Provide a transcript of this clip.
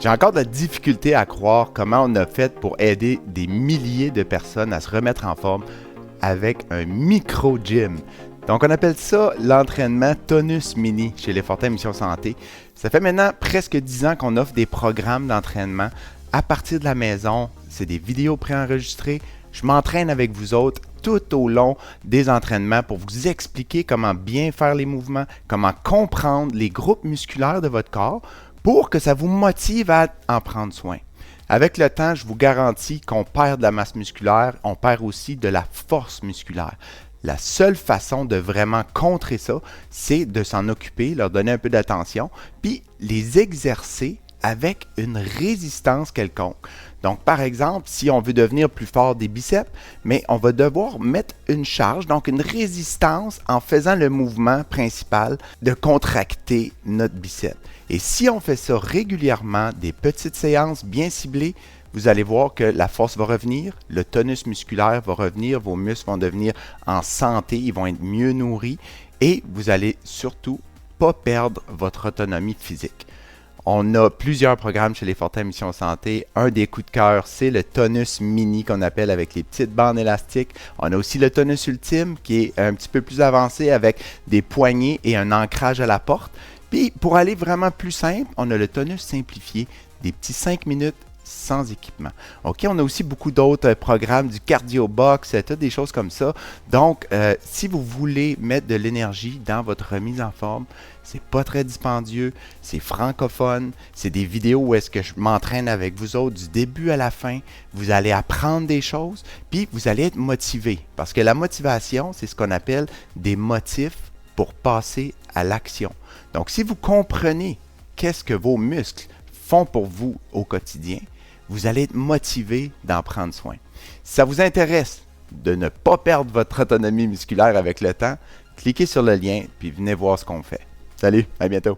J'ai encore de la difficulté à croire comment on a fait pour aider des milliers de personnes à se remettre en forme avec un micro-gym. Donc, on appelle ça l'entraînement Tonus Mini chez Les Fortin Mission Santé. Ça fait maintenant presque 10 ans qu'on offre des programmes d'entraînement à partir de la maison. C'est des vidéos préenregistrées. Je m'entraîne avec vous autres tout au long des entraînements pour vous expliquer comment bien faire les mouvements, comment comprendre les groupes musculaires de votre corps pour que ça vous motive à en prendre soin. Avec le temps, je vous garantis qu'on perd de la masse musculaire, on perd aussi de la force musculaire. La seule façon de vraiment contrer ça, c'est de s'en occuper, leur donner un peu d'attention, puis les exercer avec une résistance quelconque. Donc, par exemple, si on veut devenir plus fort des biceps, mais on va devoir mettre une charge, donc une résistance en faisant le mouvement principal de contracter notre biceps. Et si on fait ça régulièrement, des petites séances bien ciblées, vous allez voir que la force va revenir, le tonus musculaire va revenir, vos muscles vont devenir en santé, ils vont être mieux nourris et vous allez surtout pas perdre votre autonomie physique. On a plusieurs programmes chez Les Fortin Mission Santé. Un des coups de cœur, c'est le Tonus Mini qu'on appelle avec les petites bandes élastiques. On a aussi le Tonus Ultime qui est un petit peu plus avancé avec des poignées et un ancrage à la porte. Puis pour aller vraiment plus simple, on a le Tonus Simplifié, des petits 5 minutes sans équipement. OK, on a aussi beaucoup d'autres programmes, du cardio box, toutes des choses comme ça. Donc, si vous voulez mettre de l'énergie dans votre remise en forme, c'est pas très dispendieux, c'est francophone, c'est des vidéos où est-ce que je m'entraîne avec vous autres du début à la fin. Vous allez apprendre des choses, puis vous allez être motivé. Parce que la motivation, c'est ce qu'on appelle des motifs pour passer à l'action. Donc, si vous comprenez qu'est-ce que vos muscles font pour vous au quotidien, vous allez être motivé d'en prendre soin. Si ça vous intéresse de ne pas perdre votre autonomie musculaire avec le temps, cliquez sur le lien puis venez voir ce qu'on fait. Salut, à bientôt!